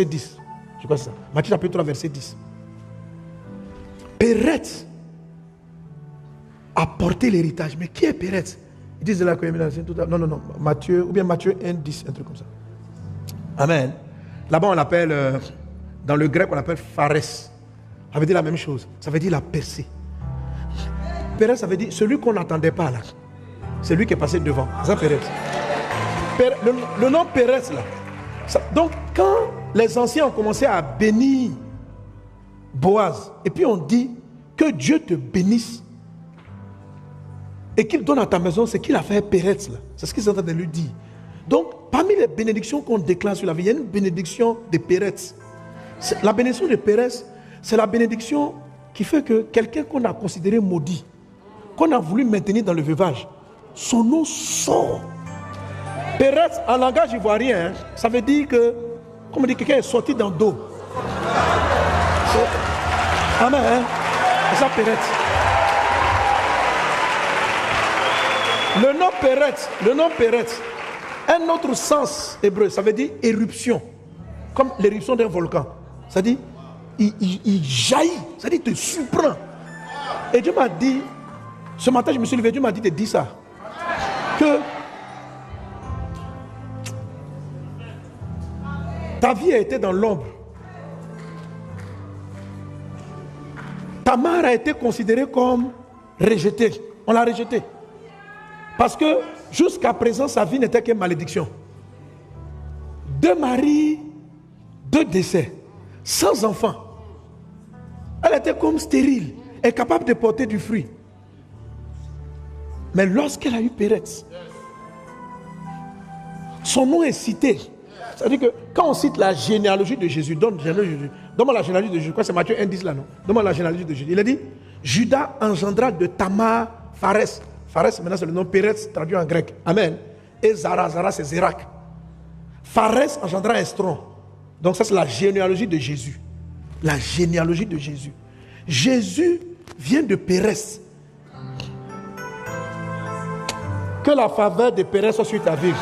10. Je crois que c'est ça. Matthieu chapitre 3, verset 10. Péretz a porté l'héritage. Mais qui est Péretz? Ils disent là que non. Matthieu, ou bien Matthieu 1, 10, un truc comme ça. Amen. Là-bas, on l'appelle, dans le grec, on l'appelle Pharès. Ça veut dire la même chose. Ça veut dire la percée. Péretz, ça veut dire celui qu'on n'attendait pas là. C'est lui qui est passé devant. C'est ça, Péretz. Le nom Péretz là. Donc, quand les anciens ont commencé à bénir Boaz, et puis on dit que Dieu te bénisse et qu'il donne à ta maison ce qu'il a fait Péretz là. C'est ce qu'ils sont en train de lui dire. Donc, parmi les bénédictions qu'on déclare sur la vie, il y a une bénédiction de Péretz. La bénédiction de Péretz, c'est la bénédiction qui fait que quelqu'un qu'on a considéré maudit, qu'on a voulu maintenir dans le veuvage, son nom sort. Péretz, en langage ivoirien, ça veut dire que, comme on dit, quelqu'un est sorti dans l'eau. Amen. Hein? C'est ça, Péretz. Le nom Péretz, un autre sens hébreu, ça veut dire éruption. Comme l'éruption d'un volcan. Ça dit, il jaillit, ça dit, il te surprend. Et Dieu m'a dit, ce matin je me suis levé, Dieu m'a dit de dire ça. Que ta vie a été dans l'ombre. Tamar a été considérée comme rejetée. On l'a rejetée. Parce que jusqu'à présent, sa vie n'était que malédiction. 2 maris, 2 décès, sans enfants. Elle était comme stérile, incapable de porter du fruit. Mais lorsqu'elle a eu Péretz, son nom est cité. C'est-à-dire que quand on cite la généalogie de Jésus, donne-moi la généalogie de Jésus. Quoi, c'est Matthieu 1, 10 là, non? Donne-moi la généalogie de Jésus. Il a dit, Judas engendra de Tamar Pharès. Pharès, maintenant, c'est le nom Péretz, traduit en grec. Amen. Et Zara c'est Zérak. Pharès engendra Estron. Donc ça, c'est la généalogie de Jésus. La généalogie de Jésus. Jésus vient de Péretz. Que la faveur de Péretz soit sur ta vie.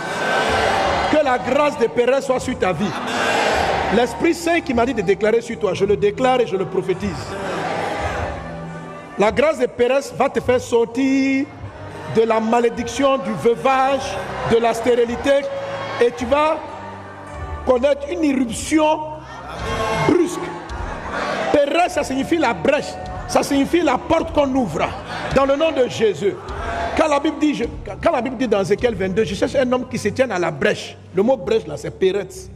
Que la grâce de Péretz soit sur ta vie. L'Esprit Saint qui m'a dit de déclarer sur toi, je le déclare et je le prophétise. La grâce de Péretz va te faire sortir de la malédiction, du veuvage, de la stérilité, et tu vas connaître une irruption brusque. Péretz, ça signifie la brèche, ça signifie la porte qu'on ouvre dans le nom de Jésus. Quand la Bible dit dans Ézéchiel 22, je cherche un homme qui se tienne à la brèche. Le mot brèche là, c'est Péretz.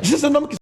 Je cherche un homme qui